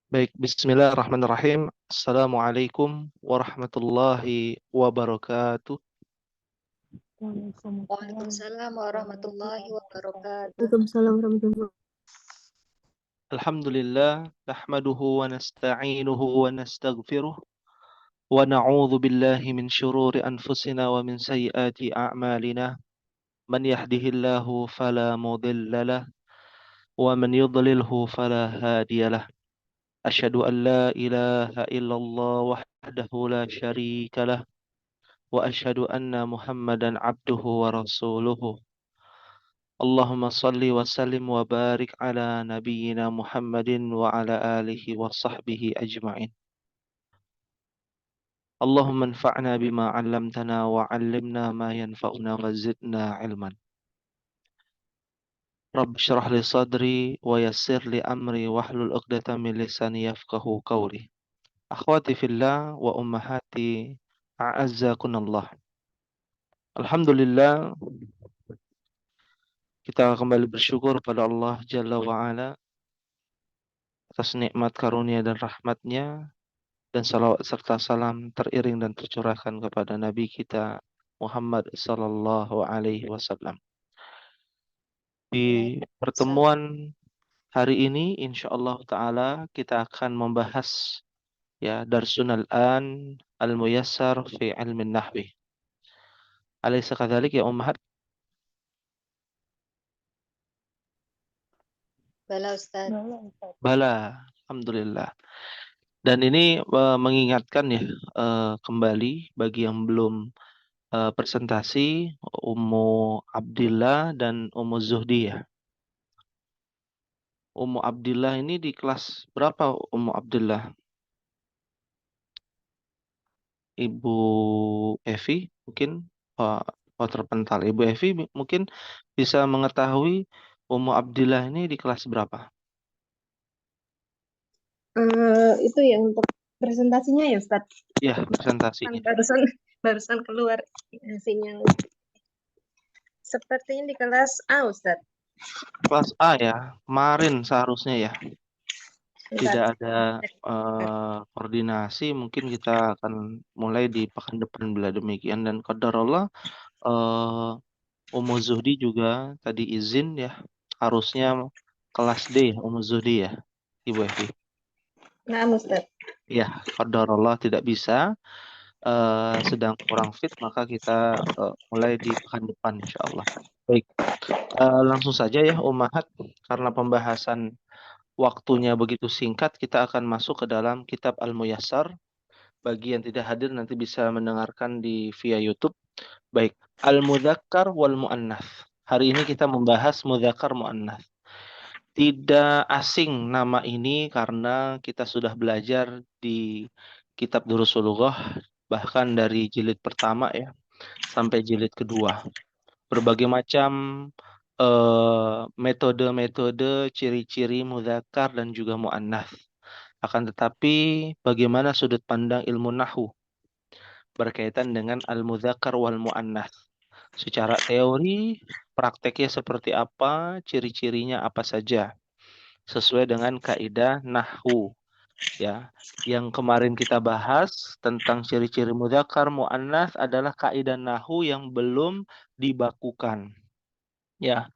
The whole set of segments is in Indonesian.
Baik, bismillahirrahmanirrahim. Assalamualaikum warahmatullahi wabarakatuh. Waalaikumsalam warahmatullahi wabarakatuh. Waalaikumsalam warahmatullahi Alhamdulillah, nahmaduhu wa nasta'inuhu wa nastaghfiruh wa na'udzu billahi min syururi anfusina wa min sayyiati a'malina. Man yahdihillahu fala mudilla lah wa man yudlilhu fala hadiyalah. Asyhadu an la ilaha illallah wahdahu la syarika lah wa asyhadu anna Muhammadan abduhu wa rasuluhu. Allahumma salli wa sallim wa barik ala nabiyyina Muhammadin wa ala alihi wa sahbihi ajma'in. Allahumma anfa'na bima 'allamtana wa 'allimna ma yanfa'una wa zidna 'ilman. Rabb shrah li sadri wa yassir li amri wahlul 'uqdatam min lisani yafqahu qawli. Akhwati fillah wa ummahati a'azzakunallah. Alhamdulillah, kita kembali bersyukur pada Allah Jalla wa Ala atas nikmat karunia dan rahmatnya, dan salawat serta salam teriring dan tercurahkan kepada Nabi kita Muhammad sallallahu alaihi wasallam. Di pertemuan hari ini insyaallah taala kita akan membahas Darsun al-an al-muyassar fi ilmin nahwi. Alaysa kadzalik ya ummahat? Bala Ustaz. Bala, alhamdulillah. Dan ini mengingatkan kembali bagi yang belum presentasi, Ummu Abdillah dan Ummu Zuhdi ya. Ummu Abdillah ini di kelas berapa Ummu Abdillah? Ibu Evi mungkin terpental. Ibu Evi mungkin bisa mengetahui Ummu Abdillah ini di kelas berapa? Itu yang untuk presentasinya ya Ustaz. Ya, presentasinya. Barusan keluar sinyal. Sepertinya di kelas A Ustaz. Kelas A ya, kemarin seharusnya ya. Tidak ada koordinasi, mungkin kita akan mulai di pekan depan bila demikian. Dan qadarullah Ummu Zuhdi juga tadi izin ya, harusnya kelas D Ummu Zuhdi ya, Ibu Evi. Nah Ustaz. Ya, qadarullah tidak bisa, sedang kurang fit, maka kita mulai di pekan depan insyaallah. Baik, langsung saja ya Ummahat, karena pembahasan waktunya begitu singkat, kita akan masuk ke dalam kitab Al-Muyassar. Bagi yang tidak hadir nanti bisa mendengarkan via YouTube. Baik, Al-Mudzakkar wal Mu'annath. Hari ini kita membahas Mudzakkar Mu'annath. Tidak asing nama ini karena kita sudah belajar di kitab Durusul Lughah, bahkan dari jilid pertama ya sampai jilid kedua. Berbagai macam metode-metode, ciri-ciri mudzakkar dan juga muannats. Akan tetapi bagaimana sudut pandang ilmu nahwu berkaitan dengan al-mudzakkar wal muannats? Secara teori, prakteknya seperti apa, ciri-cirinya apa saja, sesuai dengan kaidah nahwu ya. Yang kemarin kita bahas tentang ciri-ciri mudzakkar muannats adalah kaidah nahwu yang belum dibakukan. Ya,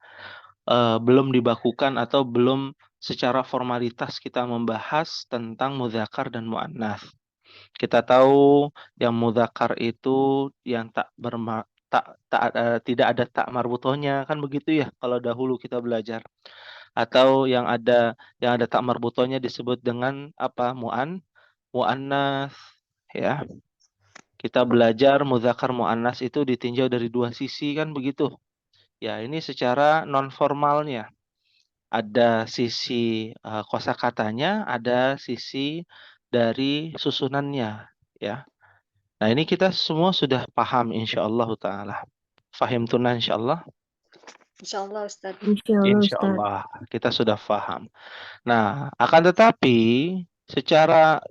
belum dibakukan atau belum secara formalitas kita membahas tentang mudzakkar dan muannats. Kita tahu yang mudzakkar itu yang tidak ada tak marbutohnya, kan begitu ya kalau dahulu kita belajar. Atau yang ada tak marbutohnya disebut dengan apa? Muannats ya. Kita belajar mudzakkar muannats itu ditinjau dari dua sisi, kan begitu. Ya, ini secara non formalnya. Ada sisi kosakatanya, ada sisi dari susunannya ya. Nah, ini kita semua sudah paham insyaallah taala. Fahim tunah insyaallah. Insyaallah Ustaz. Insyaallah kita sudah paham. Nah, akan tetapi secara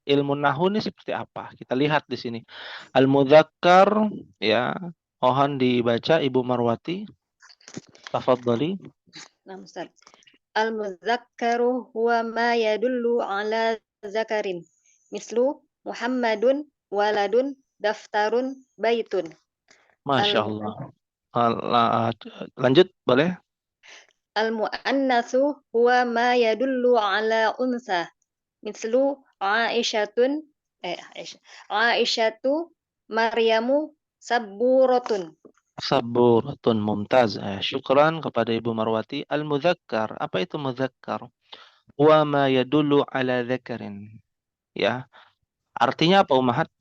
ilmu nahwu ini seperti apa? Kita lihat di sini. Al-mudzakkar ya. Mohon dibaca Ibu Marwati. Tafadhali. Nah Ustaz. Al-mudzakkaru huwa ma yadullu ala zakarin. Mislu Muhammadun, waladun, daftarun, baitun. Masya Allah. Lanjut, boleh? Al-mu'annatsu huwa ma yadullu ala unsa. Mislu Aisyatun, Aisyatu, Maryamu, Sabburatun. Saburatun mumtaz. Syukran kepada Ibu Marwati. Al-mudzakkar. Apa itu mudzakkar? Wa ma yadullu ala dzakarin. Ya. Artinya apa, Ummahat?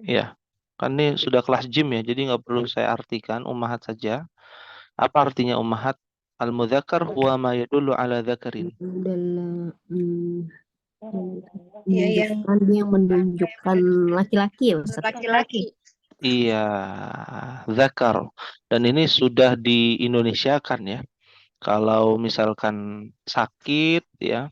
Ya. Kan ini sudah kelas gym ya, jadi nggak perlu saya artikan, Ummahat saja. Apa artinya, Ummahat? Al-mudzakkar huwa ma yadullu ala dzakarin. Adalah Ya, yang menunjukkan laki-laki ya Ustaz. laki-laki. Iya, zakar. Dan ini sudah di-Indonesiakan ya. Kalau misalkan sakit ya,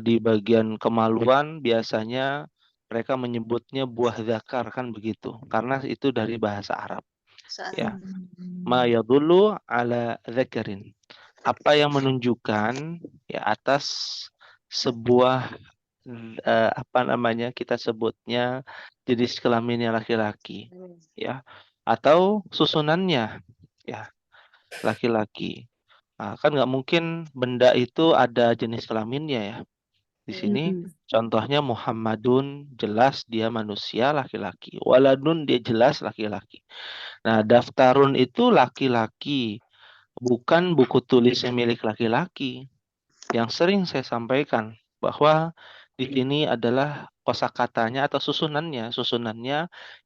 di bagian kemaluan biasanya mereka menyebutnya buah zakar kan begitu. Karena itu dari bahasa Arab ya. Ma yadullu ala zakarin. Apa yang menunjukkan ya atas sebuah apa namanya kita sebutnya jenis kelaminnya laki-laki ya, atau susunannya ya, laki-laki. Nah, kan nggak mungkin benda itu ada jenis kelaminnya ya. Di sini contohnya Muhammadun, jelas dia manusia laki-laki. Waladun, dia jelas laki-laki. Nah, daftarun itu laki-laki, bukan buku tulis milik laki-laki. Yang sering saya sampaikan bahwa di sini adalah kosakatanya atau susunannya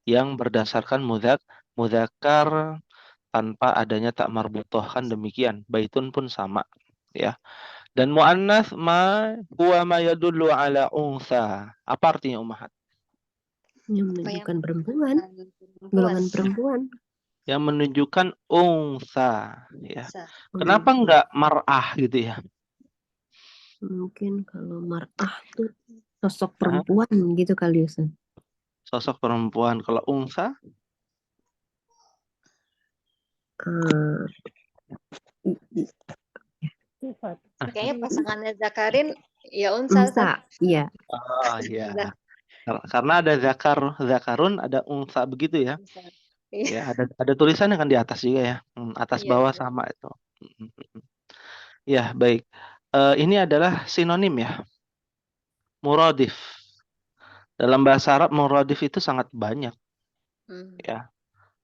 yang berdasarkan mudzakkar tanpa adanya tak marbutoh, kan demikian. Baitun pun sama ya. Dan muannats ma huwa ma yadullu ala unsa. Apa artinya, Ummahat? Yang menunjukkan perempuan, golongan perempuan. Yang menunjukkan unsa ya. Bisa. Kenapa enggak mar'ah gitu ya? Mungkin kalau mar'ah tuh sosok perempuan gitu kali Ustaz. Sosok perempuan. Kalau unsa? Kayaknya pasangannya Zakarin ya unsa. Iya. Oh iya. Karena ada zakarun, ada unsa begitu ya. Ya, ada tulisannya kan di atas juga ya. Atas Iya, bawah iya. sama itu. Ya, baik. Ini adalah sinonim ya. Muradif. Dalam bahasa Arab muradif itu sangat banyak ya.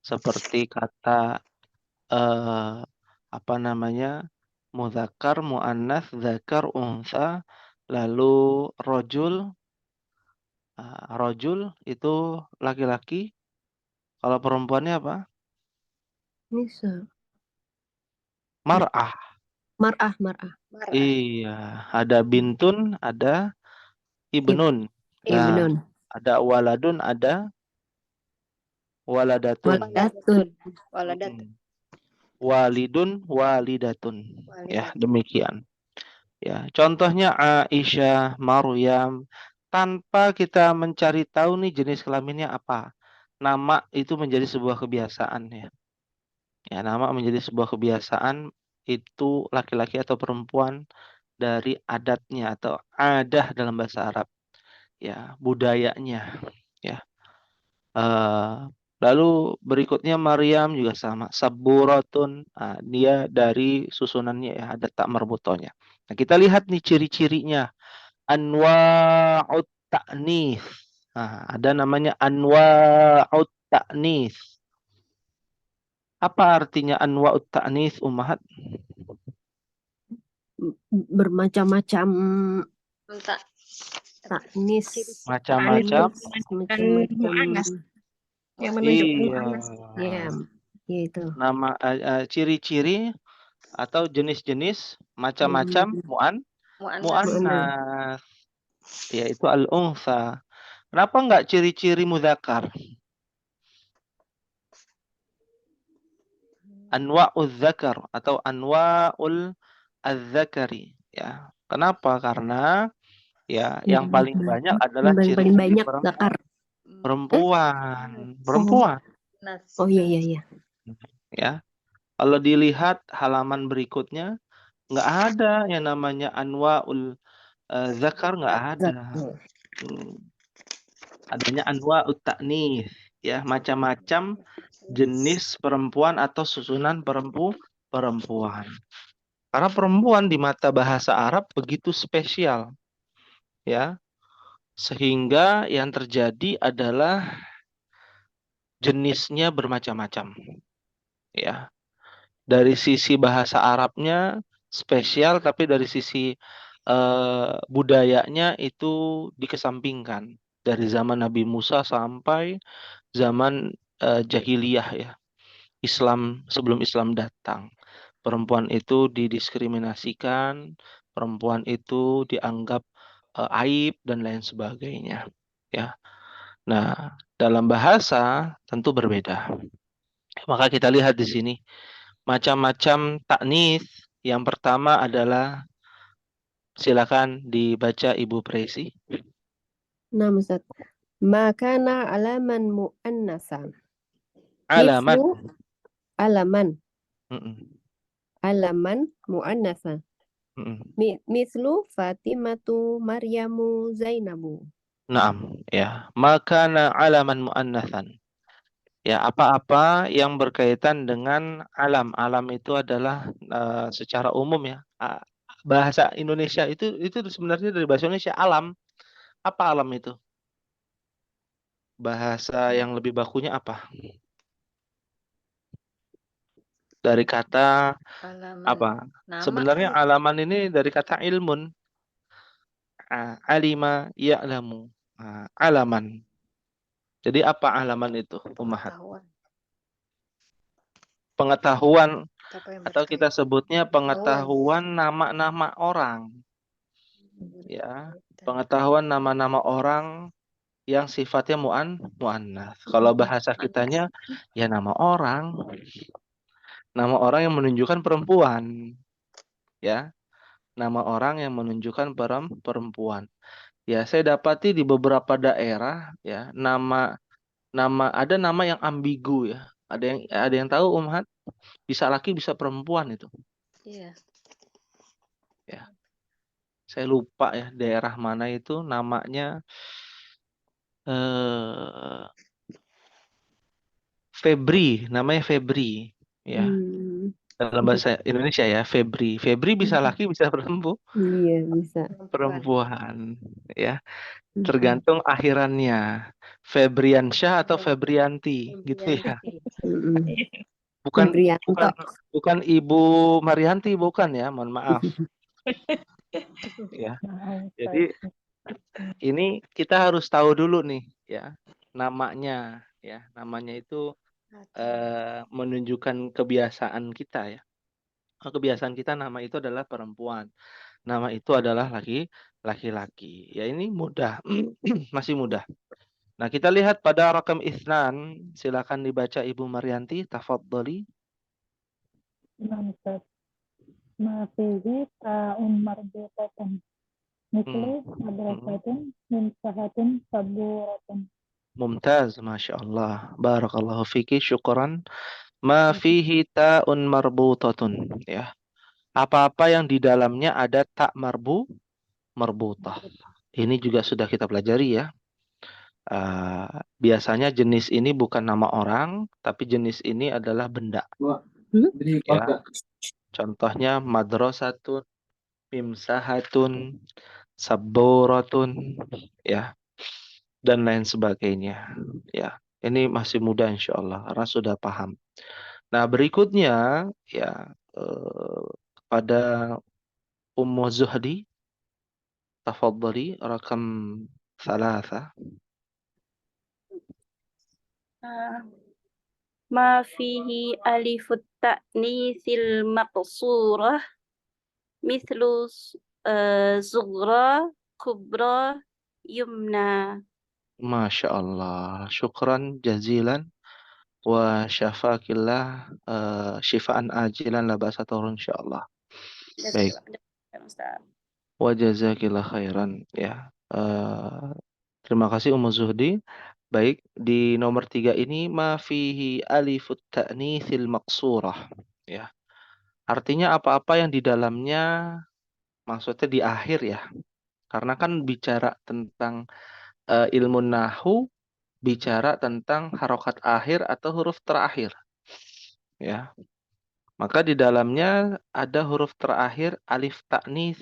Seperti kata apa namanya? Mudzakkar, muannats, dzakar, unsa, lalu rojul. Rojul itu laki-laki. Kalau perempuannya apa? Bisa. Mar'ah. Mar'ah. Iya, ada bintun, ada ibnun. Ibnun. Nah, ada waladun, ada waladatun. Walidun, walidatun. Ya, demikian. Ya, contohnya Aisyah, Maryam, tanpa kita mencari tahu nih jenis kelaminnya apa. Nama itu menjadi sebuah kebiasaan ya. Ya, nama menjadi sebuah kebiasaan, itu laki-laki atau perempuan dari adatnya atau adah dalam bahasa Arab. Ya, budayanya ya. Lalu berikutnya Maryam juga sama, Saburatun. Dia dari susunannya ya, ada tak marbutonya. Nah, kita lihat nih ciri-cirinya. Anwa'ut ta'nits. Nah, ada namanya anwa'ut ta'nits. Apa artinya anwa'ut ta'nits, Ummahat? Bermacam-macam taknis. Macam-macam. Yang menunjukkan Iya. Ya itu. Nama ciri-ciri atau jenis-jenis macam-macam muannats, yaitu al-unsa. Kenapa enggak ciri-ciri mudzakkar? Anwa'uz zakar atau anwa'ul az-zakari ya. Kenapa? Karena ya yang paling banyak adalah ciri-ciri perempuan. Oh iya. Ya. Kalau dilihat halaman berikutnya, nggak ada yang namanya anwa'ul zakar, nggak ada. Zakar. Hmm. Adanya anwa'ut ta'nis, ya, macam-macam jenis perempuan atau susunan perempuan. Karena perempuan di mata bahasa Arab begitu spesial, ya, sehingga yang terjadi adalah jenisnya bermacam-macam, ya. Dari sisi bahasa Arabnya spesial, tapi dari sisi budayanya itu dikesampingkan. Dari zaman Nabi Musa sampai zaman jahiliyah, ya, Islam, sebelum Islam datang. Perempuan itu didiskriminasikan, perempuan itu dianggap aib dan lain sebagainya, ya. Nah, dalam bahasa tentu berbeda. Maka kita lihat di sini macam-macam taknis. Yang pertama adalah, silakan dibaca Ibu Presi. Nah, Ustaz. Makana alaman mu'annasa. Alamat. Mithlu alaman. Mm-mm. Alaman mu'annasa. Mm-mm. Mithlu Fatimatu Maryamu Zainabu. Naam, ya. Makana alaman muannatsan. Ya, apa-apa yang berkaitan dengan alam. Alam itu adalah secara umum, ya. Bahasa Indonesia itu sebenarnya dari bahasa Indonesia alam. Apa alam itu? Bahasa yang lebih bakunya apa? Dari kata Halaman. apa? Nama. Sebenarnya alaman ini dari kata ilmun. Alima ya'lamu. Alaman. Jadi apa alaman itu, Ummahat? Pengetahuan. Pengetahuan, Apa yang atau kita berkaitan? sebutnya Pengetahuan. pengetahuan nama-nama orang, ya. Pengetahuan nama-nama orang yang sifatnya muannas. Kalau bahasa kitanya ya nama orang. Nama orang yang menunjukkan perempuan, ya. Nama orang yang menunjukkan perempuan. Ya, saya dapati di beberapa daerah, ya, ada nama yang ambigu, ya. Ada yang tahu, Umhat? Bisa laki bisa perempuan itu. Iya. Ya. Saya lupa ya daerah mana itu namanya, Febri, namanya Febri, ya. Dalam bahasa Indonesia, ya, Febri. Febri bisa laki bisa Iya, bisa. perempuan, ya. Tergantung akhirannya. Febriansyah atau Febrianti, gitu ya. Bukan Febrianto. bukan Ibu Marianti, bukan, ya. Mohon maaf. Ya. Jadi ini kita harus tahu dulu nih, ya, namanya, ya. Namanya itu menunjukkan kebiasaan kita, ya. Kebiasaan kita nama itu adalah perempuan. Nama itu adalah laki-laki. Ya, ini mudah. Masih mudah. Nah, kita lihat pada rakam Isnan. Silakan dibaca Ibu Marianti, tafadhali. Nah, Ustaz. Ma fihi ta'un marbutatun. Mislu madrasatun, mimsahatun, saburatun. Mumtaz, Masya Allah. Barakallahu fiki, syukran. Ma fihi ta'un marbutatun. Ya. Apa-apa yang di dalamnya ada tak marbutah. Ini juga sudah kita pelajari, ya. Biasanya jenis ini bukan nama orang, tapi jenis ini adalah benda. Ya. Contohnya madrasatun, mimsahatun, saburatun, ya, dan lain sebagainya. Ya, ini masih mudah insya Allah, karena sudah paham. Nah, berikutnya, ya, pada Ummu Zuhdi, tafadhali, rakam 3. ما فيه ألف التأنيث المقصورة مثل صغرى كبرى يمنى. Masya Allah, syukran jazilan wa syafakillah, syifaan ajilan la ba'sa turun insyaallah. Baik. Wa jazakillah khairan, ya. Terima kasih Ummu Zuhdi. Baik, di nomor 3 ini ma fihi alifut ta'nitsil maqsurah, Ya. Artinya apa-apa yang di dalamnya, maksudnya di akhir ya. Karena kan bicara tentang ilmu nahu, bicara tentang harokat akhir atau huruf terakhir. Ya. Maka di dalamnya ada huruf terakhir alif ta'nis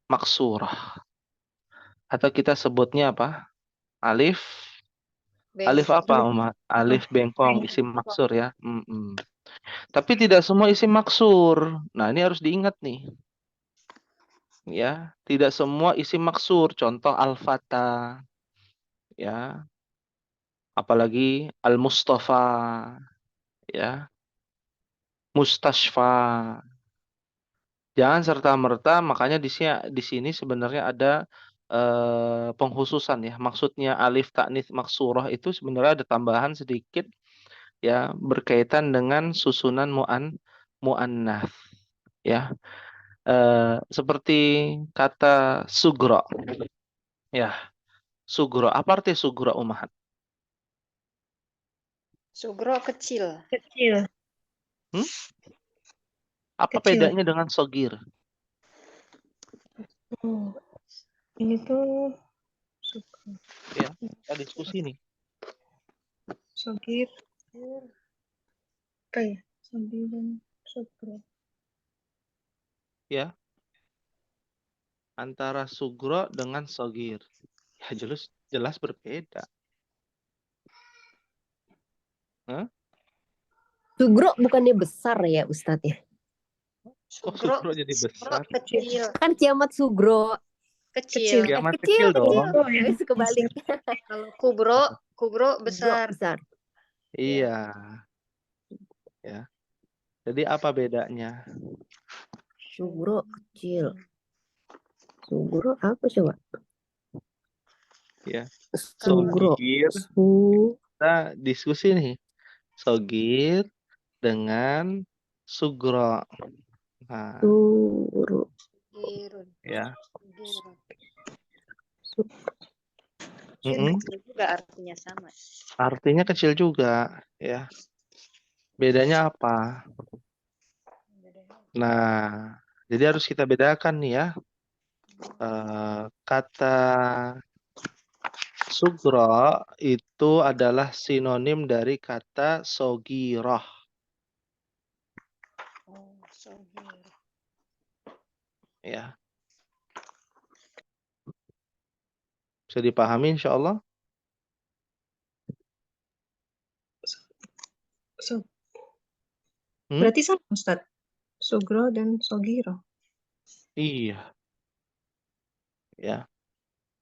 maksurah. Atau kita sebutnya apa? Alif apa, Umat? Alif bengkong, isim maksur ya. Tapi tidak semua isim maksur. Nah, ini harus diingat nih. Ya, tidak semua isim maksur. Contoh al-fata, ya. Apalagi al-mustafa, ya. Mustashfa. Jangan serta-merta, makanya di sini sebenarnya ada penghususan ya. Maksudnya alif ta'nits maksurah itu sebenarnya ada tambahan sedikit ya, berkaitan dengan susunan muannats ya. Seperti kata sugro ya. Sugro, apa arti sugro, Umahat? Sugro kecil. Kecil. Apa Kecil. bedanya dengan sogir? Oh, ini tuh Ya, kita diskusi nih. sogir. Apa ya? Sogir dan sugro. Ya, antara sugro dengan sogir. Ya, jelas berbeda. Sugro bukannya besar ya, Ustadz ya? Kok sugro jadi besar? Kecil. Kan kiamat sugro. Kecil. Kiamat kecil dong. Wes kebalik. Kalau kubro besar. Besar. Iya. Ya. Jadi apa bedanya? Sugro kecil. Sugro apa coba? Ya. Sugro. Sogir. Kita diskusi nih. Sogir dengan sugro. Nah, Sugro. ya. Kecil juga artinya sama. Artinya kecil juga, ya. Bedanya apa? Nah, jadi harus kita bedakan nih ya. Kata sugro itu adalah sinonim dari kata sogiroh. Oh, sogir. Ya. Bisa dipahami insya Allah? Berarti sama Ustaz. Sugro dan sogiro. Iya. Ya.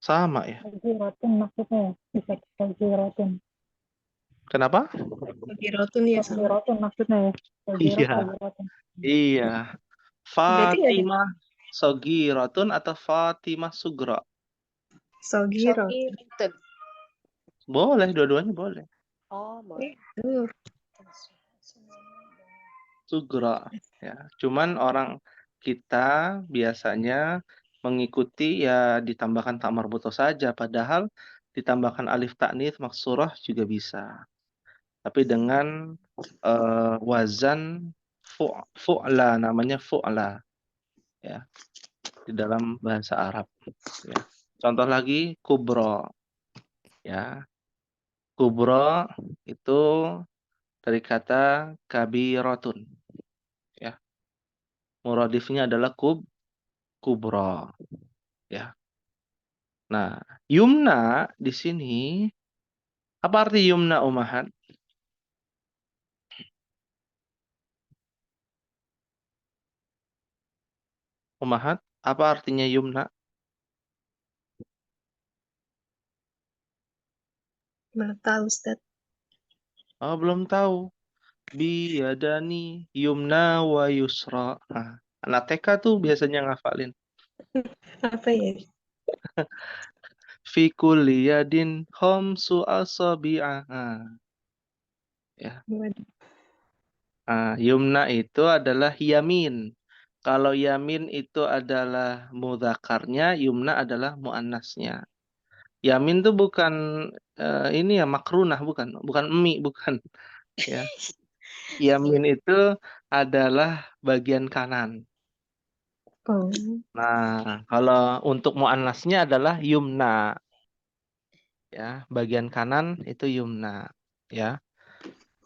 Sama ya. Sogiratun maksudnya ya. Bisa sogiratun. Kenapa? Sogirotun ya sama. Sogiratun maksudnya ya. Iya. Sogiratun. Iya. Fatimah sogirotun atau Fatimah sugro? Sogiro. Boleh, dua-duanya boleh. Oh, boleh. Sugro ya. Cuman orang kita biasanya mengikuti ya ditambahkan tak marbutoh saja, padahal ditambahkan alif ta'nits maksurah juga bisa. Tapi dengan wazan fu'la, namanya fu'la ya, di dalam bahasa Arab ya. Contoh lagi kubro ya. Kubro itu dari kata kabirotun ya. Muradifnya adalah kubro ya. Nah, yumna di sini apa arti yumna, Umahat? Umahat, apa artinya yumna? Belum tahu Ustaz. Oh, belum tahu. Biyadani yumna wa yusra. Nah, anak TK tuh biasanya ngafalin. Apa ya? Fi kulli yadin khamsu asabi'a. Ya. Yumna itu adalah yamin. Kalau yamin itu adalah mudzakarnya, yumna adalah muannasnya. Yamin tuh bukan ini ya makrunah, bukan mie, bukan ya. Yamin itu adalah bagian kanan. Oh. Nah, kalau untuk muannasnya adalah yumna. Ya, bagian kanan itu yumna. Ya.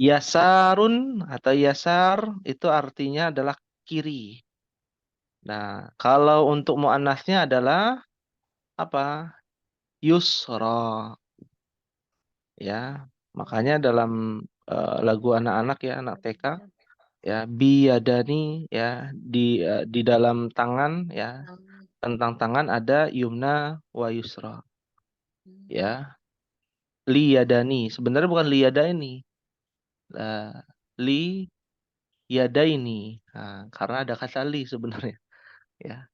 Yasarun atau yasar itu artinya adalah kiri. Nah, kalau untuk muannasnya adalah apa? Yusra. Ya, makanya dalam lagu anak-anak ya, anak TK ya, biyadani ya, di dalam tangan ya, tentang tangan ada yumna wa yusra. Ya, liyadani. Sebenarnya bukan liyadaini. Li yadaini. Nah, karena ada kata li sebenarnya. Ya.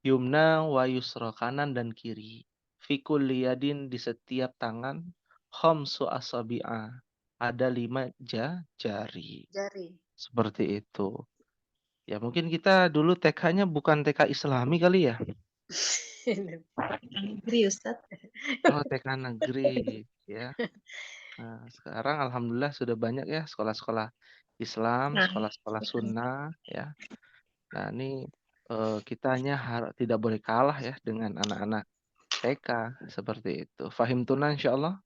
Yumna wa yusra, kanan dan kiri. Fikul liyadin, di setiap tangan. Khamsu asabi'a, ada 5 jari. Jari. Seperti itu. Ya mungkin kita dulu TK-nya bukan TK Islami kali ya. Negeri Ustaz. Oh, TK negeri ya. Nah, sekarang alhamdulillah sudah banyak ya sekolah-sekolah Islam, Nah, sekolah-sekolah sunnah ya. Nah, ini kitanya tidak boleh kalah ya dengan anak-anak TK seperti itu. Fahim tuna insyaallah?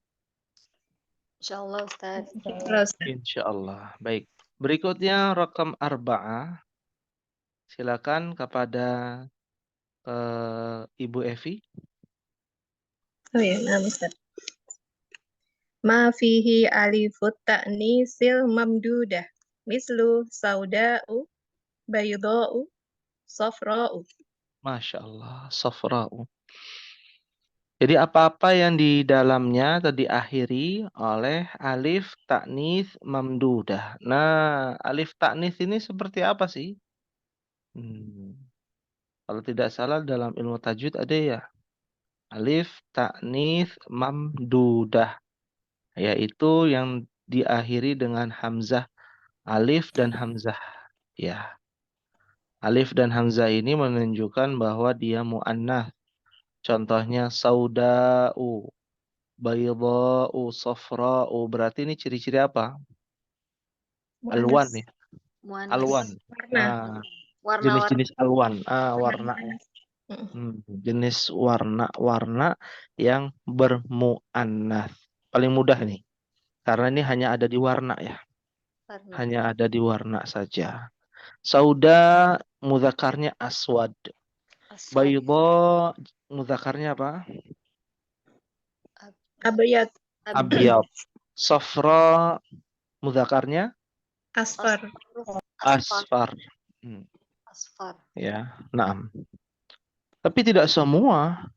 Insyaallah Ustaz. Terus. Insyaallah. Baik. Berikutnya rakam arba'ah. Silakan kepada Ibu Evi. Oh ya, nah Ustaz. Ma fihi alifut ta'nisil mamdudah. Mislu sauda'u, bayda'u, safra'u. Masya Allah. Safra'u. Jadi apa-apa yang di dalamnya atau diakhiri oleh alif taknis mamdudah. Nah, alif taknis ini seperti apa sih? Kalau tidak salah dalam ilmu tajwid ada ya. Alif taknis mamdudah. Yaitu yang diakhiri dengan hamzah alif dan hamzah. Ya. Alif dan hamzah ini menunjukkan bahwa dia mu'annath. Contohnya sauda'u, baydha'u, safra'u. Berarti ini ciri-ciri apa? Alwan ya. Muannas. Alwan. Warna. Warna-warna. Jenis-jenis alwan. Warna ya. Jenis warna-warna yang bermu'annath. Paling mudah nih. Karena ini hanya ada di warna ya. Warna. Hanya ada di warna saja. Sauda mudzakarnya aswad. Aswad. Baydha mudzakarnya apa? Abayat. Abyad. Safra mudzakarnya Asfar. asfar. Asfar. Ya, naam. Tapi tidak semua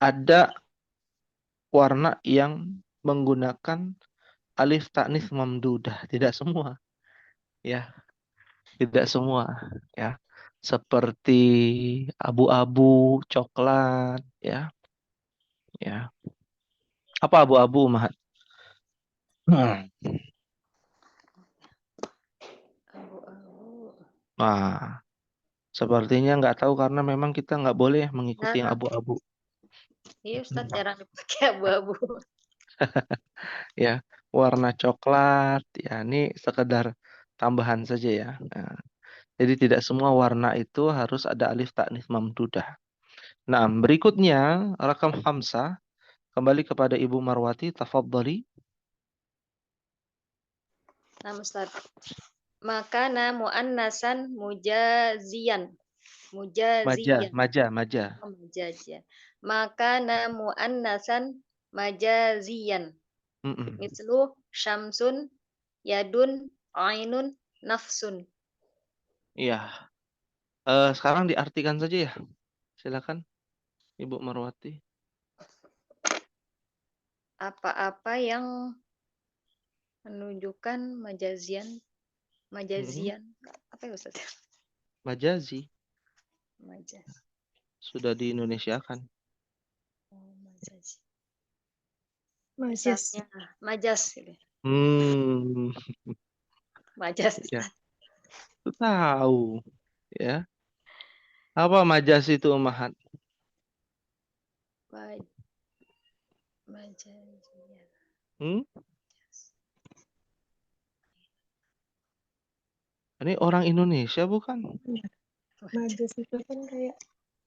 ada warna yang menggunakan alif taknis mamdudah. Tidak semua. Ya, tidak semua. Ya, seperti abu-abu, coklat. Ya, ya. Apa abu-abu, Mahat? Abu-abu. Nah, sepertinya nggak tahu karena memang kita nggak boleh mengikuti yang abu-abu. Iya Ustaz, jarang dipakai abu-abu. Ya, warna coklat. Ya, ini sekedar tambahan saja ya. Nah, jadi tidak semua warna itu harus ada alif taknis mamdudah. Nah, berikutnya rakam khamsah. Kembali kepada Ibu Marwati, tafadhali. Nah Ustaz. Makana muannasan mujazian. Mujazian. Maja. Mujazian. Makana muannasan majazian. Mislu syamsun, yadun, ainun, nafsun. Iya. Sekarang diartikan saja ya. Silakan Ibu Marwati. Apa-apa yang menunjukkan majazian. Apa ya Ustaz? Majazi. Majaz. Sudah di Indonesia kan? Oh, majazi. Majas. Misalnya, majas. Gitu. Majas. Ya. Tahu. Ya. Apa majas itu, Mahat? Majazian. Ini orang Indonesia bukan? Majas itu kan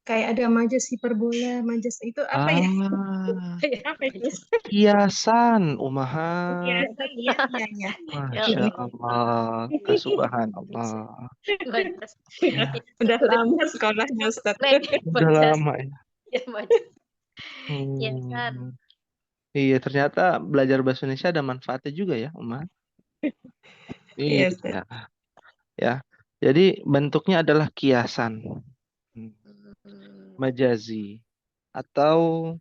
kayak ada majas hiperbola, majas itu apa ya? Ah, Kayak apa itu? kiasan, Umahat. Iya, iya, iya, iya. Masya Ya Allah, subhanallah. Majas. Ya, Udah lama sekolahnya Ustaz. udah lama ya. Ya, majas. Ya kan. Iya, ternyata belajar bahasa Indonesia ada manfaatnya juga ya, Umahat. Iya, Ustaz. Iya, ya. Jadi bentuknya adalah kiasan, majazi, atau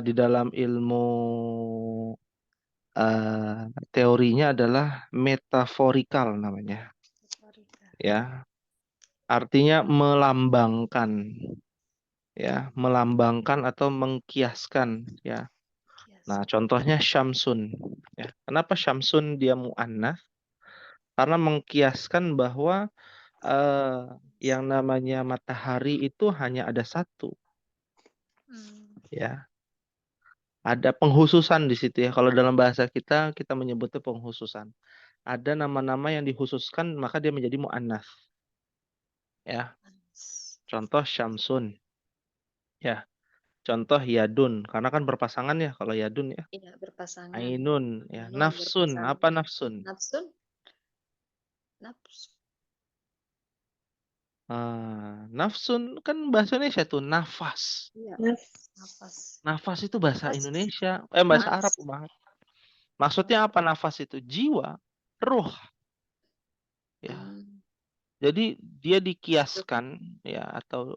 di dalam ilmu teorinya adalah metaforikal namanya, ya. Artinya melambangkan, ya, melambangkan atau mengkiaskan, ya. Nah, contohnya syamsun, ya. Kenapa syamsun dia mu'annas? Karena mengkiaskan bahwa yang namanya matahari itu hanya ada satu, ya. Ada penghususan di situ ya. Kalau dalam bahasa kita menyebutnya penghususan. Ada nama-nama yang dikhususkan maka dia menjadi mu'annas. Ya. Contoh syamsun. Ya. Contoh yadun. Karena kan berpasangan ya kalau yadun ya. Iya, berpasangan. Ainun. Ya. Ainun Nafsun. berpasangan. Apa nafsun? Nafsun? Nafsu. Nafsun kan bahasa Indonesia tuh nafas. Iya. Nafas. Nafas itu bahasa Nafas. Indonesia. Bahasa Nafas. Arab. Maksudnya apa nafas itu? Jiwa. Ruh. Ya. Jadi dia dikiaskan ya, atau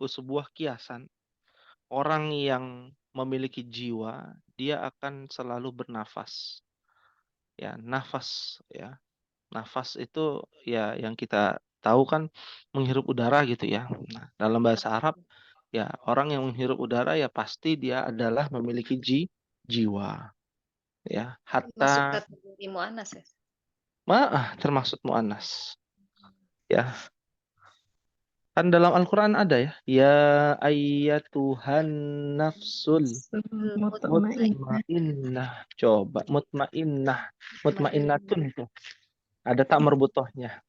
sebuah kiasan. Orang yang memiliki jiwa, dia akan selalu bernafas. Ya, nafas ya. Nafas itu ya yang kita tahu kan menghirup udara gitu ya. Nah, dalam bahasa Arab ya orang yang menghirup udara ya pasti dia adalah memiliki jiwa. Ya, Masuk hatta kategori mu'annas ya? termasuk mu'annas. Ya. Kan dalam Al-Quran ada ya. Ya ayyatuhan nafsul mutmainnah. Coba mutmainnah. Mutmainnatun itu. Ada tak merbutohnya.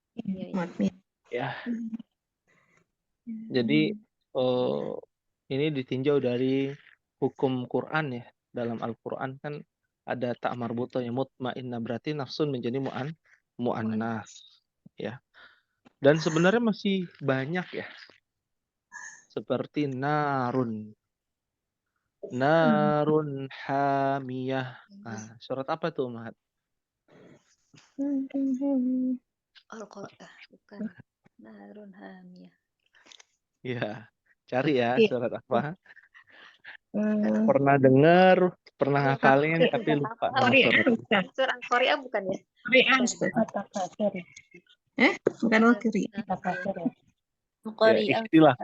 Ya. Jadi ini ditinjau dari hukum Quran ya. Dalam Al-Quran kan ada tak marbutohnya. Mutmainnah berarti nafsun menjadi mu'annas. Ya. Dan sebenarnya masih banyak ya. Seperti narun hamiyah. Nah, surat apa tuh, Mahat? Al-Qur'an, bukan. Narun hamiyah. Ya, cari ya surat apa. Bukan. Pernah dengar, pernah hafalin, tapi lupa nama surat. Surat Al-Qari'ah bukan ya? At-Takasur. Bukan Al-Qari. At-Takasur ya. Ya,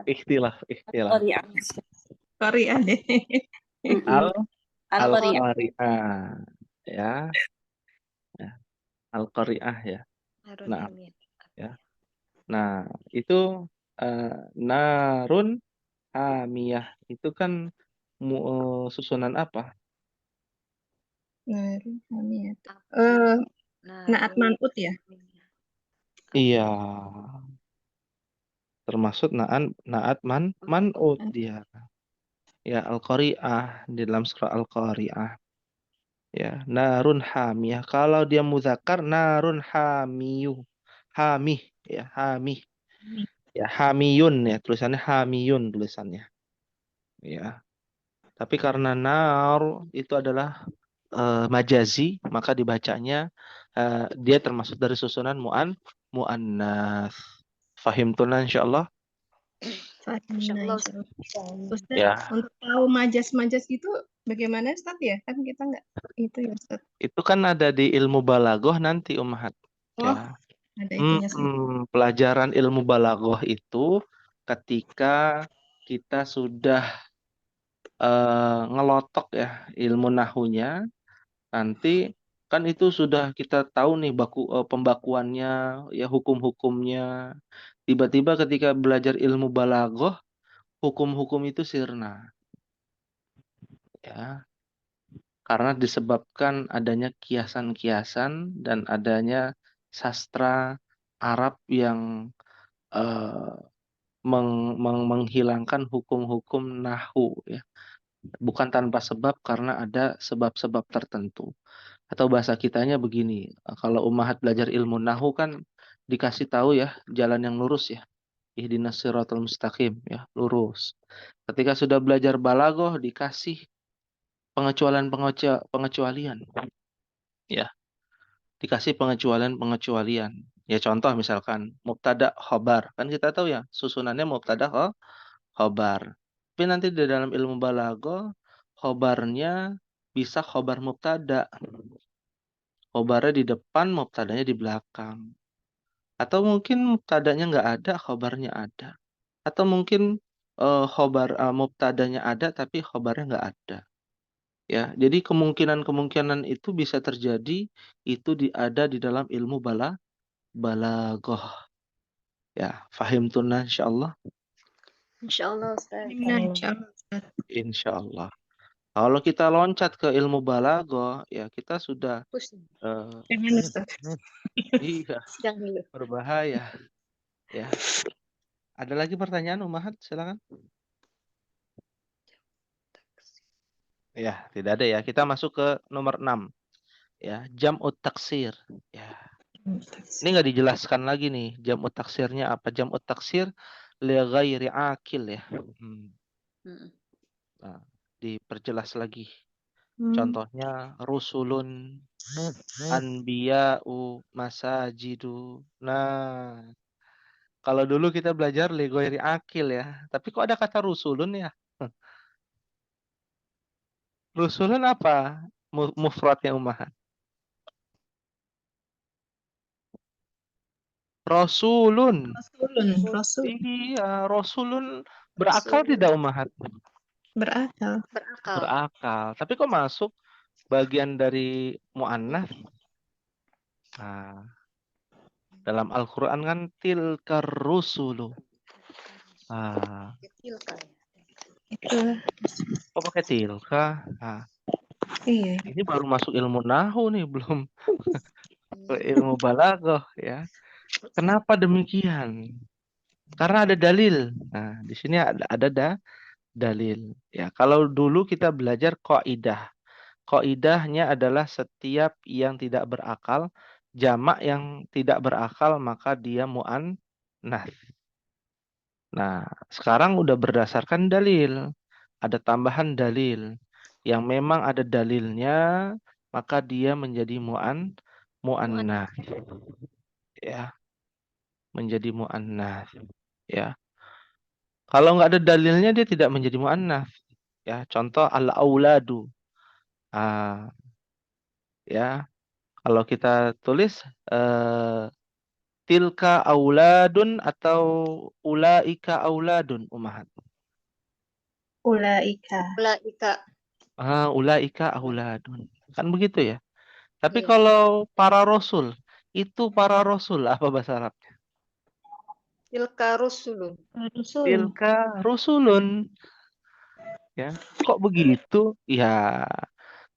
ikhtilaf. Al-Qari'ah. Qari'ah deh. Al-Qari'ah. Ya. Al-Qari'ah ya. Narun Nah, hamiyah. ya. Nah, itu narun hamiyah itu kan susunan apa? Narun hamiyah. Naat man'ut ya? Iya. Termasuk naat man'ut dia. Ya, Al-Qari'ah di dalam surah Al-Qari'ah. Ya, narun hamiyah. Kalau dia muzakkar narun hamiyuh. Hamih ya, hamih. Ya, hamiyun ya, tulisannya hamiyun tulisannya. Ya. Tapi karena nar itu adalah majazi, maka dibacanya dia termasuk dari susunan mu'annas. Fahim tunan insyaallah. Insyaallah. Ustaz, Ya. untuk tahu majas-majas itu bagaimana Ustaz ya? Kan kita nggak itu ya Ustaz. Itu kan ada di ilmu balaghah nanti Ummahat. Ya. Ada itunya sendiri. Pelajaran ilmu balaghah itu ketika kita sudah ngelotok ya ilmu nahunya, nanti kan itu sudah kita tahu nih pembakuannya, ya hukum-hukumnya. Tiba-tiba ketika belajar ilmu balaghah, hukum-hukum itu sirna. Ya. Karena disebabkan adanya kiasan-kiasan dan adanya sastra Arab yang eh, menghilangkan hukum-hukum nahwu ya. Bukan tanpa sebab karena ada sebab-sebab tertentu. Atau bahasa kitanya begini, kalau ummahat belajar ilmu nahwu kan dikasih tahu ya jalan yang lurus ya. Ihdinas siratal mustaqim ya, lurus. Ketika sudah belajar balaghah dikasih pengecualian ya, dikasih pengecualian. Ya contoh misalkan mubtada khobar, kan kita tahu ya susunannya mubtada khobar. Tapi nanti di dalam ilmu balaghah khobarnya bisa khobar mubtada. Khobarnya di depan, mubtadanya di belakang. Atau mungkin mubtadanya nggak ada, khobarnya ada. Atau mungkin mubtadanya ada tapi khobarnya nggak ada. Ya, jadi kemungkinan-kemungkinan itu bisa terjadi itu ada di dalam ilmu balaghah. Ya, fahim tunna insyaallah. Insyaallah Ustaz. Nah, insyaallah Ustaz. Insyaallah. Kalau kita loncat ke ilmu balaghah, ya kita sudah Pusing. Jangan Ustaz. iya Jangan dulu. berbahaya. Ya, ada lagi pertanyaan Umahat? Silakan. Ya, tidak ada ya. Kita masuk ke nomor 6. Ya, jam'ut taksir. Ya. Ini nggak dijelaskan lagi nih jam'ut taksirnya apa. Jam'ut taksir li ghairi akil ya. Nah, diperjelas lagi. Contohnya rusulun, anbiya'u, masajidu. Nah, kalau dulu kita belajar li ghairi akil ya. Tapi kok ada kata rusulun ya? Rusulun apa? Mufradnya Umahat. Rasulun. Rasul. Iya, Rasulun berakal tidak Umahat? Berakal. Berakal. Berakal. Tapi kok masuk bagian dari mu'annas? Nah, dalam Al-Quran kan tilkar rusulu. Ah, Tilka. Itulah. kok pakai tilka? Nah, Iya. ini baru masuk ilmu nahu nih, belum ke ilmu balaghah ya. Kenapa demikian? Karena ada dalil. Nah, di sini ada dalil. Ya, kalau dulu kita belajar kaidah. Kaidahnya adalah setiap yang tidak berakal, jamak yang tidak berakal maka dia mu'annas. Nah, sekarang udah berdasarkan dalil. Ada tambahan dalil. Yang memang ada dalilnya, maka dia menjadi mu'annas. Ya, menjadi mu'annas. Ya. Kalau nggak ada dalilnya dia tidak menjadi mu'annas. Ya, contoh al-auladu. Ah, ya, kalau kita tulis tilka auladun atau ulaika auladun Umahat. Ulaika. Ulaika. Ulaika auladun. Kan begitu ya. Tapi Iya. kalau para rasul, itu para rasul apa bahasa Arabnya? Tilka rusulun. Rasul. Tilka rusulun. Ya, kok begitu? Ya,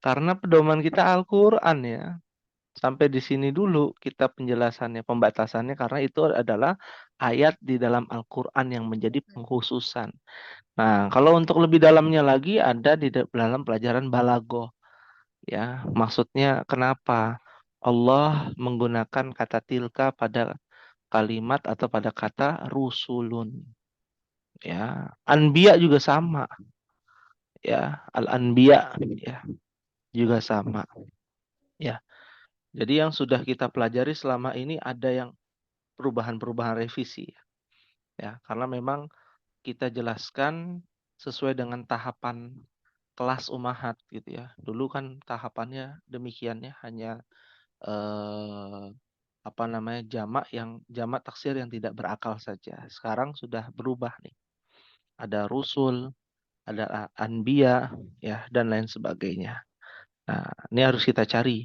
karena pedoman kita Al-Qur'an ya. Sampai di sini dulu kita penjelasannya, pembatasannya karena itu adalah ayat di dalam Al-Qur'an yang menjadi pengkhususan. Nah, kalau untuk lebih dalamnya lagi ada di dalam pelajaran balaghah. Ya, maksudnya kenapa Allah menggunakan kata tilka pada kalimat atau pada kata rusulun. Ya, anbiya juga sama. Ya, al-anbiya ya, juga sama. Ya. Jadi yang sudah kita pelajari selama ini ada yang perubahan-perubahan revisi ya. Karena memang kita jelaskan sesuai dengan tahapan kelas umahat gitu ya. Dulu kan tahapannya demikiannya hanya apa namanya jamak taksir yang tidak berakal saja. Sekarang sudah berubah nih. Ada rusul, ada anbiya ya dan lain sebagainya. Nah, ini harus kita cari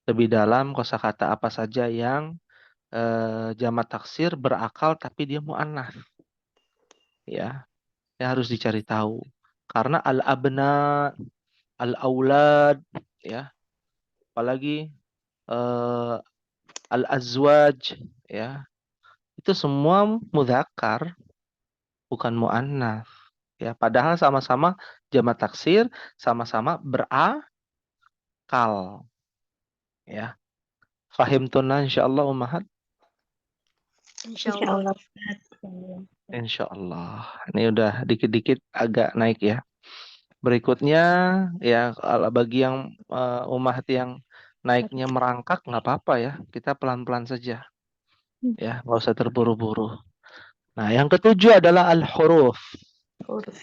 lebih dalam kosakata apa saja yang jamak taksir berakal tapi dia mu'annas. Ya, harus dicari tahu. Karena al-abna, al-aulad ya, apalagi al-azwaj ya, itu semua mudzakkar, bukan muannats. Ya, padahal sama-sama jamak taksir, sama-sama berakal. Ya, fahimtuna insyaallah ummahat. Insya Insya Allah. Allah. Insyaallah. Ini udah dikit-dikit agak naik ya. Berikutnya ya kalau bagi yang ummahat yang naiknya merangkak nggak apa-apa ya. Kita pelan-pelan saja. Ya, nggak usah terburu-buru. Nah, yang ketujuh adalah al-huruf. Huruf.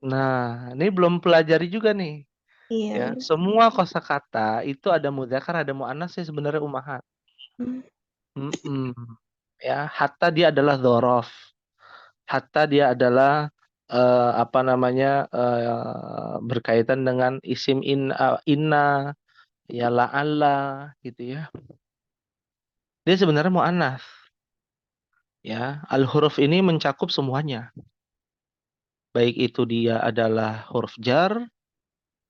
Nah, ini belum pelajari juga nih. Iya. Ya, semua kosakata itu ada mudzakkar, ada muannats sih sebenarnya ummahat. Mm-mm. Ya, hatta dia adalah dzaraf. Hatta dia adalah apa namanya berkaitan dengan isim inna, ya la'alla gitu ya. Dia sebenarnya muannats. Ya, al-huruf ini mencakup semuanya. Baik itu dia adalah huruf jar,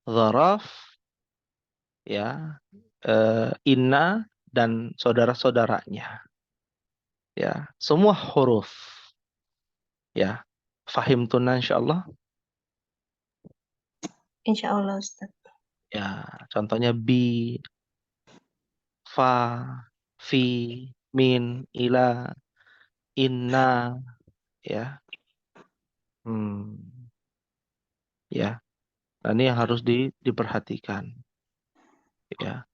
dzaraf, ya, inna dan saudara-saudaranya. Ya, semua huruf. Ya, fahimtuna insyaallah. Insya Allah Ustaz. Ya, contohnya bi, fa, fi, min, ila, inna, ya. Ya. Nah, ini yang harus diperhatikan. Ya.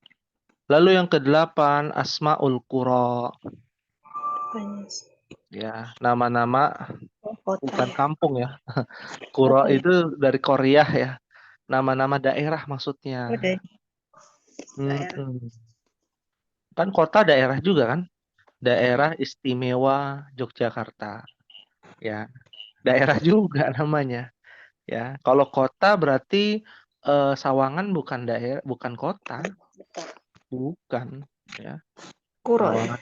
Lalu yang kedelapan, asmaul qura. Banyak. Ya, nama-nama Kota bukan ya. kampung ya. Qura Apa ya? itu dari Korea ya. Nama-nama daerah maksudnya. Udah. Mm-mm. Kan kota daerah juga kan? Daerah Istimewa Yogyakarta. Ya, daerah juga namanya. Ya, kalau kota berarti Sawangan bukan daerah, bukan kota, bukan. Ya, Kuro ya.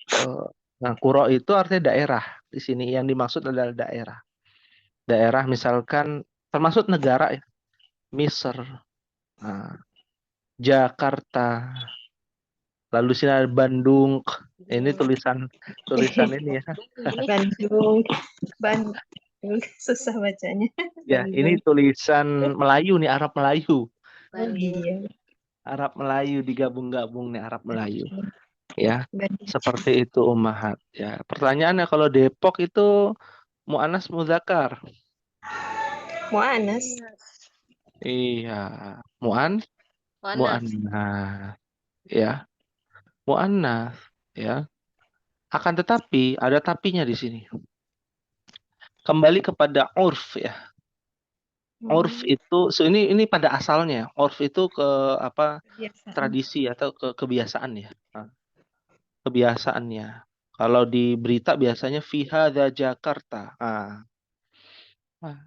Sawangan. Nah, Kuro itu artinya daerah. Di sini yang dimaksud adalah daerah. Daerah misalkan termasuk negara ya. Misr, nah, Jakarta, lalu sini ada Bandung. Ini tulisan ini ya. Bandung. Bandung. Susah bacanya. Ya, ini Bandung. tulisan Melayu nih, Arab Melayu. Oh iya. Arab Melayu digabung-gabung nih Arab Melayu. Ya, Bandung. seperti itu ummahat. Ya, pertanyaannya kalau Depok itu muannats muzakkar. Mu'anas. Iya, Muannats. muannats. Ya, muannats. Ya. Akan tetapi ada tapinya di sini. Kembali kepada urf ya. Urf itu ini pada asalnya. Urf itu ke apa? Kebiasaan. Tradisi atau kebiasaan ya. Nah, kebiasaannya. Kalau di berita biasanya fi hadza Jakarta. Nah,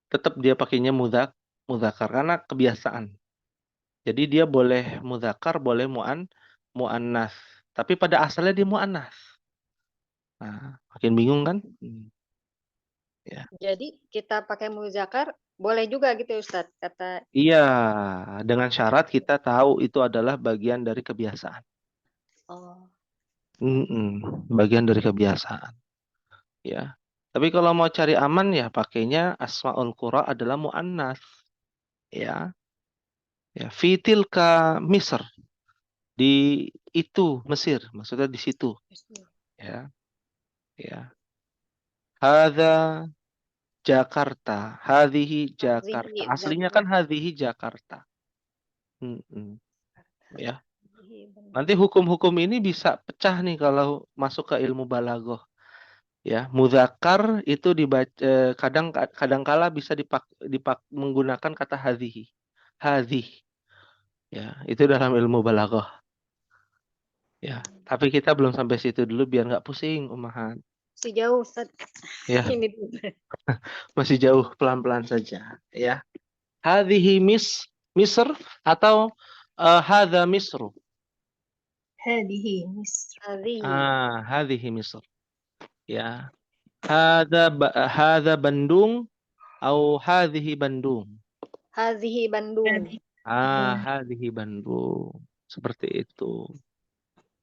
tetap dia pakainya muzakkar karena kebiasaan. Jadi dia boleh muzakkar, boleh muannas. Tapi pada asalnya dia muannas. Nah, makin bingung kan? Ya. Jadi kita pakai muzakkar boleh juga gitu Ustadz kata. Iya, dengan syarat kita tahu itu adalah bagian dari kebiasaan. Oh. Bagian dari kebiasaan. Ya. Tapi kalau mau cari aman ya pakainya asmaul qura adalah muannas. Ya. Ya, fitilka Misr. Di itu Mesir, maksudnya di situ. Ya. Ya. Hadza Jakarta, hadhihi Jakarta. Aslinya kan hadhihi Jakarta. Ya. Nanti hukum-hukum ini bisa pecah nih kalau masuk ke ilmu balaghah. Ya, mudzakkar itu dibaca kadang-kala bisa menggunakan kata hadhihi. Hadhih. Ya, itu dalam ilmu balaghah. Ya, tapi kita belum sampai situ dulu biar nggak pusing, ummahat. Masih jauh Ustadz. Ya, Ini masih jauh, pelan-pelan saja, ya. Hadhihi Misr atau hadza Misru. Hadihi Misr. Hadhihi Misr. Ya. Hadza Bandung atau hadhihi Bandung. Hadhihi Bandung. Hadhihi Bandung. Seperti itu.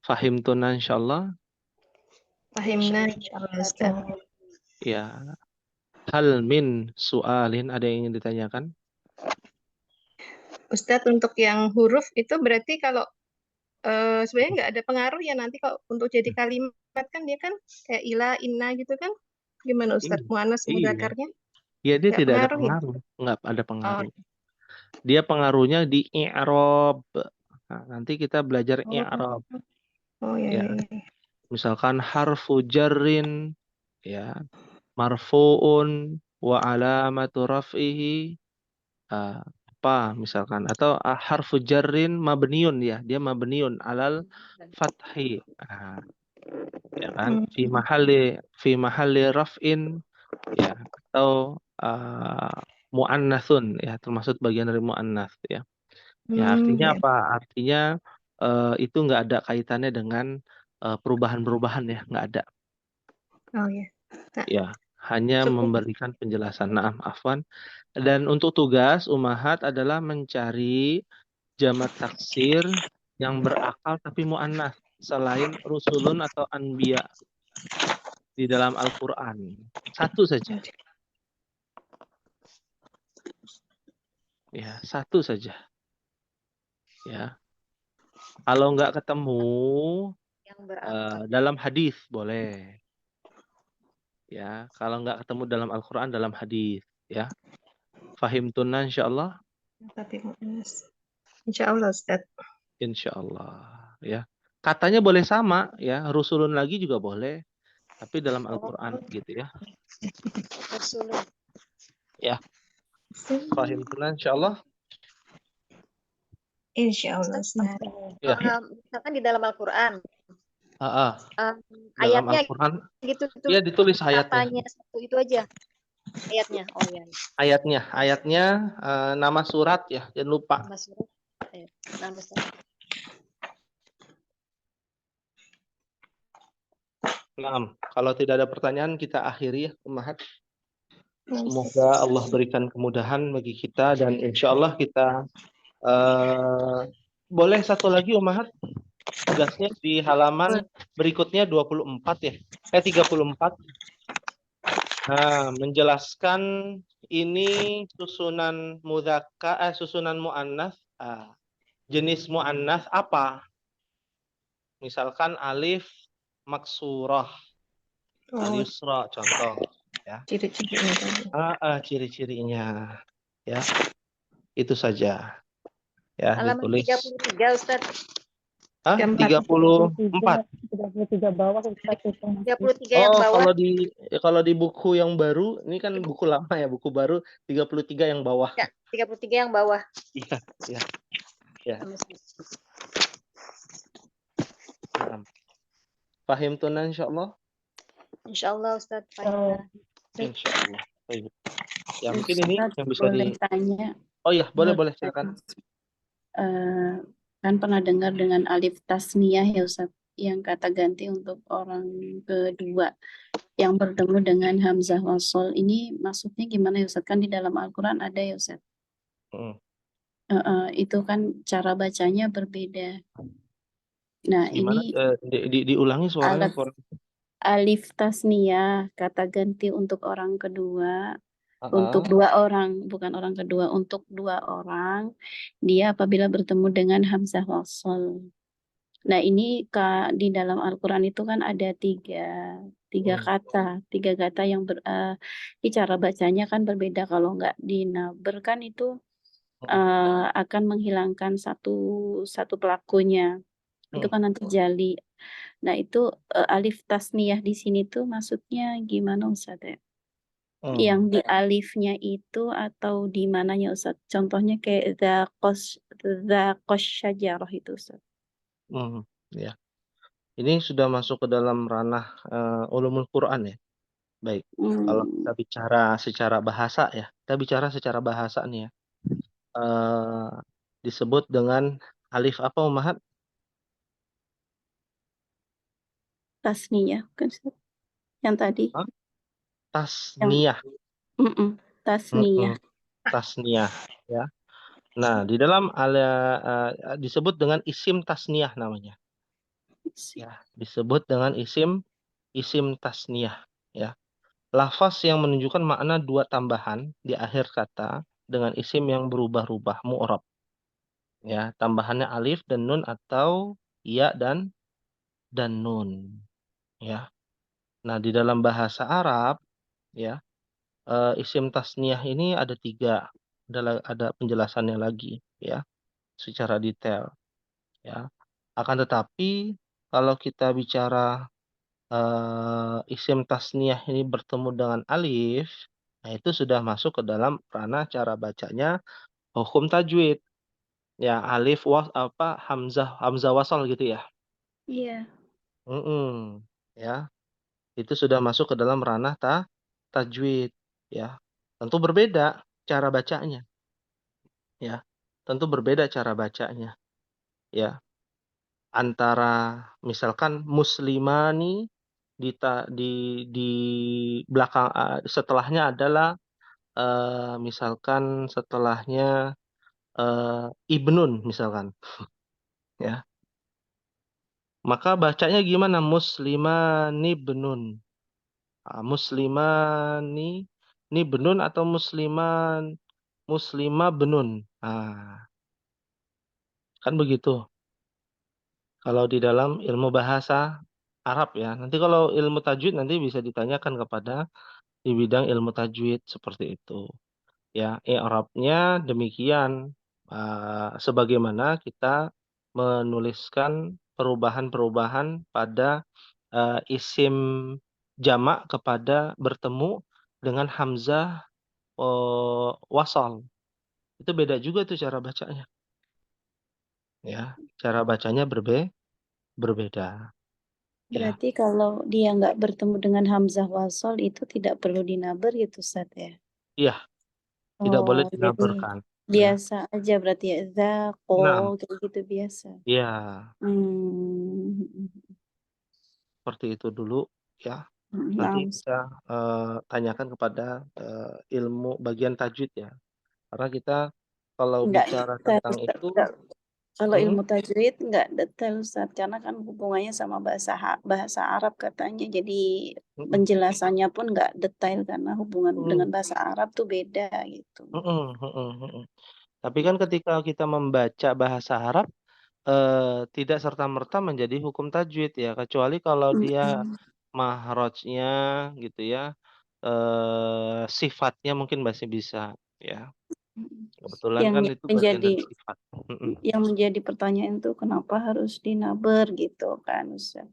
Fahimtuna insyaallah. Fahimna insyaallah Ustaz. Ya. Hal min su'alin, ada yang ingin ditanyakan? Ustadz, untuk yang huruf itu berarti kalau sebenarnya nggak ada pengaruh ya nanti kalau untuk jadi kalimat kan dia kan kayak ila, inna gitu kan? Gimana Ustadz? Muannas Iya. mudzakarnya? Ya, dia Nggak tidak ada pengaruh ya? pengaruh. Nggak ada Oh, pengaruh. Dia pengaruhnya di i'rab. Nah, nanti kita belajar i'rab. oh ya, Ya. ya, ya. Misalkan harfu jarrin, ya, marfu'un wa alamatu raf'ihi, apa misalkan, atau harfu jarrin mabniun, ya, dia mabniun alal fathi. Ya kan, fi mahalli raf'in, ya, atau muannatsun, ya, termasuk bagian dari muannats, ya. Ya, artinya Ya. apa? Artinya itu nggak ada kaitannya dengan perubahan-perubahan, ya, nggak ada. Oh ya. Nah, Ya, hanya cukup. memberikan penjelasan. Naam, afwan. Dan untuk tugas Ummahat adalah mencari jamak taksir yang berakal tapi mu'annas selain rusulun atau anbiya di dalam Al-Qur'an. Satu saja. Ya, satu saja. Ya. Kalau nggak ketemu Yang berakal. dalam hadis boleh. Ya, kalau nggak ketemu dalam Al-Qur'an, dalam hadis, ya. Fahimtunna insyaallah. Tapi muannas. Insyaallah Ustadz. Insyaallah, ya. Katanya boleh sama, ya. Rusulun lagi juga boleh, tapi dalam Al-Qur'an gitu, ya. Rasulullah. Ya. Fahimtunna insyaallah. Insyaallah Ustadz. Ya. Misalkan di dalam Al-Quran, Dalam ayatnya Al-Qur'an, gitu ya ditulis ayatnya. katanya satu itu aja. Ayatnya, oh ya. Ayatnya nama surat, ya, jangan lupa. Nama surat. Nama surat. Nah, kalau tidak ada pertanyaan kita akhiri, ya, Ummahat. Semoga Allah berikan kemudahan bagi kita dan insya Allah kita boleh satu lagi Ummahat, tugasnya di halaman berikutnya 24, ya. 34. Nah, menjelaskan ini susunan mudzakkar, susunan muannats, jenis muannats apa? Misalkan alif maksurah, al-yusra, contoh, ya. Ciri-cirinya tadi. Ciri-cirinya, ya. Itu saja, ya, Halaman ditulis. 33 Ustaz. 34. 33 bawah Ustaz itu. 33 yang Oh, bawah. kalau di buku yang baru, ini kan buku lama, ya, buku baru 33 yang bawah. Ya, 33 yang bawah. Iya, iya. Ya. Fahim tunan insyaallah. Insyaallah Ustaz. Fahimna. Insyaallah. Baik. Ya, mungkin ini yang bisa boleh tanya. Oh ya, boleh silakan. Kan pernah dengar dengan alif tasniyah ya Ustaz, yang kata ganti untuk orang kedua yang bertemu dengan hamzah wasol, ini maksudnya gimana ya Ustaz? Kan di dalam Al-Quran ada ya Ustaz. Itu kan cara bacanya berbeda. Nah, Gimana? ini Diulangi suaranya. alif tasniyah, kata ganti untuk orang kedua. Untuk dua orang, bukan orang kedua, untuk dua orang, dia apabila bertemu dengan hamzah wasol. Nah, ini di dalam Al-Quran itu kan ada tiga kata yang cara bacanya kan berbeda. Kalau nggak dinaber kan itu akan menghilangkan satu pelakunya. Itu kan nanti jali. Nah, itu alif tasniyah di sini tuh maksudnya gimana Ustaz ya? Yang di alifnya itu atau di mananya Ustaz? Contohnya kayak dzaqos syajarah itu Ustaz. Ya. Ini sudah masuk ke dalam ranah ulumul Quran, ya. Baik. Kalau kita bicara secara bahasa, ya. Kita bicara secara bahasa nih, ya. Disebut dengan alif apa Ummahat? Tasniyah kan Ustaz? Yang tadi. Tasniyah. Tasniyah. Tasniyah, ya. Nah, di dalam disebut dengan isim tasniyah namanya. Ya, disebut dengan isim isim tasniyah, ya. Lafaz yang menunjukkan makna dua tambahan di akhir kata dengan isim yang berubah-ubah mu'rab, ya. Tambahannya alif dan nun atau ya dan nun, ya. Nah, di dalam bahasa Arab, ya, isim tasniyah ini ada 3, ada penjelasannya lagi, ya, secara detail, ya. Akan tetapi kalau kita bicara isim tasniyah ini bertemu dengan alif, nah itu sudah masuk ke dalam ranah cara bacanya hukum tajwid. Ya, alif hamzah wasal gitu ya. Iya. Ya. Itu sudah masuk ke dalam ranah tajwid, ya. Tentu berbeda cara bacanya, ya. Tentu berbeda cara bacanya, ya. Antara misalkan muslimani di belakang setelahnya adalah misalkan setelahnya ibnun misalkan, ya. Maka bacanya gimana? Muslimani ibnun. Muslimani ini benun atau muslimah benun. Nah, kan begitu. Kalau di dalam ilmu bahasa Arab ya. Nanti kalau ilmu tajwid nanti bisa ditanyakan kepada di bidang ilmu tajwid seperti itu. Ya, i'rabnya demikian. Sebagaimana kita menuliskan perubahan-perubahan pada isim jamak kepada bertemu dengan hamzah wasal. Itu beda juga tuh cara bacanya. Ya, cara bacanya berbeda. Ya. Berarti kalau dia nggak bertemu dengan hamzah wasol itu tidak perlu dinaber gitu, Ustaz ya? Iya, tidak boleh Jadi dinaberkan. Ya. biasa aja berarti ya, zaqo Nah, kayak gitu biasa. iya, Hmm. seperti itu dulu ya. Nanti Nah, kita tanyakan kepada ilmu bagian tajwid ya. Karena kita kalau nggak bicara detail, tentang Ustaz. itu, Kalau ilmu tajwid nggak detail, Ustaz, karena kan hubungannya sama bahasa Arab katanya. Jadi penjelasannya pun nggak detail karena hubungan dengan bahasa Arab tuh beda gitu. Tapi kan ketika kita membaca bahasa Arab tidak serta-merta menjadi hukum tajwid ya, kecuali kalau dia mahrajnya gitu ya, sifatnya mungkin masih bisa ya. Kebetulan kan itu bagian dari sifat. Yang menjadi pertanyaan tuh kenapa harus dinaber gitu kan, Ustaz.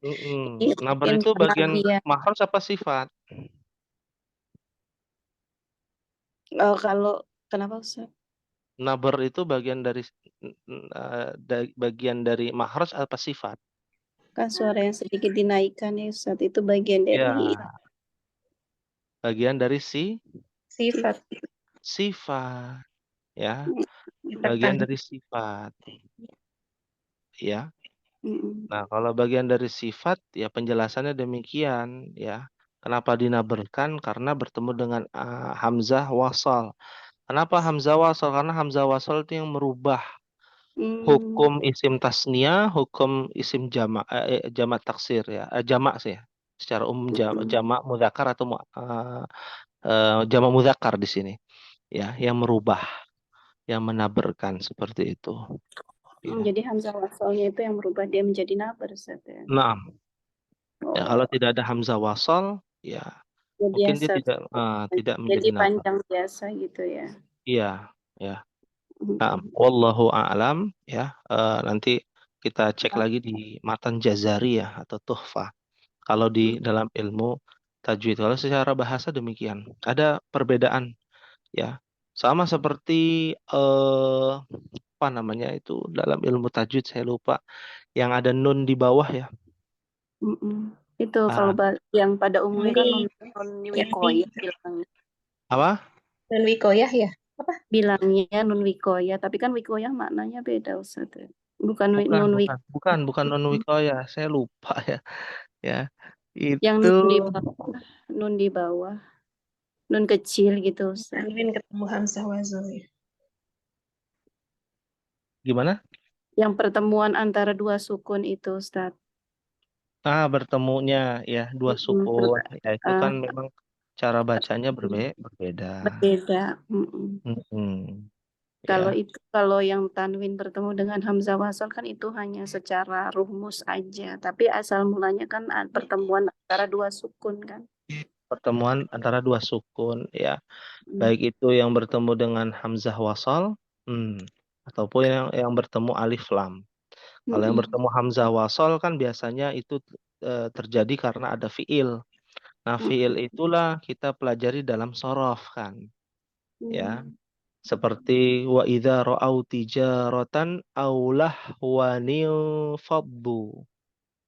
Naber Mungkin itu karena bagian dia mahraj apa sifat? kalau kenapa, Ustaz? Naber itu bagian dari mahraj apa sifat? Kan suara yang sedikit dinaikkan ya, Ustaz, itu bagian dari Ya, bagian dari Sifat. sifat ya, bagian dari sifat ya. Nah, kalau bagian dari sifat ya penjelasannya demikian ya. Kenapa dinaberkan? Karena bertemu dengan hamzah wasal. Kenapa hamzah wasal? Karena hamzah wasal itu yang merubah hukum isim tasniyah, hukum isim jamak taksir ya. Jamak sih ya. Secara umum jamak mudzakkar atau jamak mudzakkar di sini. Ya, yang merubah, yang menaberkan seperti itu. Ya. Jadi hamzah wasalnya itu yang merubah dia menjadi naber, Ustaz ya. Nah, ya kalau tidak ada hamzah wasal, ya mungkin dia tidak menjadi jadi nabar. panjang biasa gitu ya. Iya, ya. Nah, wallahu a'lam ya. Nanti kita cek lagi di matan Jazari ya atau Tuhfah. Kalau di dalam ilmu tajwid, kalau secara bahasa demikian. Ada perbedaan ya. Sama seperti apa namanya itu dalam ilmu tajwid saya lupa yang ada nun di bawah ya. Itu kalau yang pada umumnya kan non wikoyah bilangnya. Apa? Non wikoyah ya? Apa? Bilangnya nun wikoyah, tapi kan wikoyah maknanya beda, Ustaz. Bukan non wikoyah. Bukan non wikoyah. Saya lupa ya. Ya. Itu Yang nun di bawah. Nun kecil gitu, Ustaz. Tanwin ketemu hamzah wasal ya. Gimana? Yang pertemuan antara dua sukun itu, Ustaz. Bertemunya ya dua Mm-mm, sukun. Ya itu ah, kan memang cara bacanya berbeda. berbeda. Mm-mm. Mm-mm. Kalau Ya, itu kalau yang tanwin bertemu dengan hamzah wasal kan itu hanya secara rumus aja, tapi asal mulanya kan pertemuan antara dua sukun kan. pertemuan antara dua sukun ya. Mm. Baik itu yang bertemu dengan hamzah wasal, ataupun yang bertemu alif lam. Kalau yang Mm-mm. bertemu hamzah wasal kan biasanya itu terjadi karena ada fiil. Nah, fiil Mm-mm. itulah kita pelajari dalam sorof kan, ya. Mm. Seperti wa idza ra'au tijaratan aw lahwan faddu,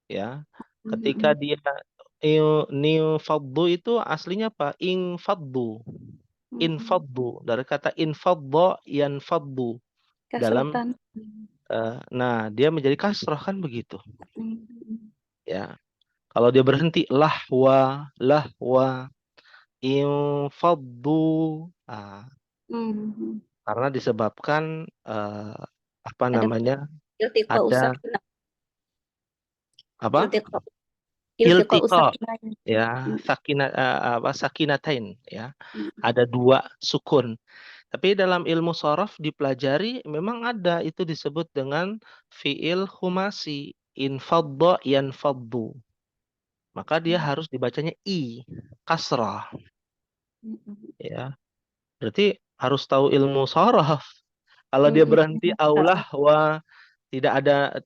ya. Ketika Mm-mm. dia faddu itu aslinya apa? Infaddu. Mm-mm. Infaddu dari kata infadda yanfaddu dalam Kasrotan. dia menjadi kasrah kan begitu, Mm-mm. ya. Kalau dia berhenti lahwa infaddu, Mm-mm. karena disebabkan apa Ada namanya, iltiqa ada usakinah, apa iltiqa iltiqa, usakinah. ya, Mm. sakinatain, ya, Mm. ada dua sukun. Tapi dalam ilmu sorof dipelajari memang ada itu disebut dengan fiil khumasi, infadda yanfaddu, maka dia harus dibacanya kasrah, Mm-mm. ya. Berarti harus tahu ilmu sorof. Kalau dia Mm-mm. berhenti aulah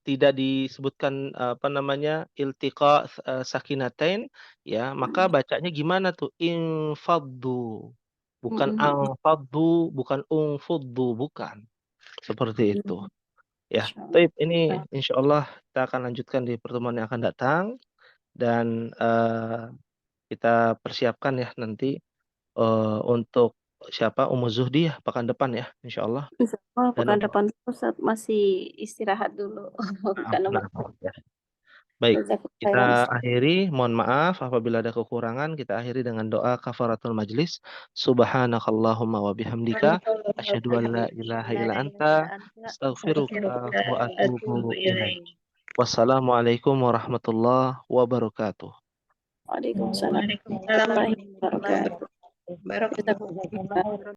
tidak disebutkan apa namanya iltiqa sakinatain, ya, maka bacanya gimana tuh? Infaddu, bukan Mm-mm. angfaddu, bukan ungfuddu, bukan seperti itu, Mm-mm. ya. Insyaallah. Baik, ini insya Allah kita akan lanjutkan di pertemuan yang akan datang, dan kita persiapkan ya nanti untuk siapa Ummu Zuhdi ya pekan depan ya insya Allah, Insyaallah dan pekan depan Ustaz masih istirahat dulu karena benar, ya. Baik, Jazakallahu kita khairan, Ustaz. akhiri. Mohon maaf apabila ada kekurangan. Kita akhiri dengan doa kafaratul majlis. Subhanakallahumma wa bihamdika asyhadu an la ilaha illa anta astaghfiruka wa atubu ilaik. Wassalamualaikum warahmatullahi wabarakatuh. Waalaikumsalam Waalaikumsalam warahmatullahi warahmatullahi wabarakatuh. wabarakatuh. Jazakumullah.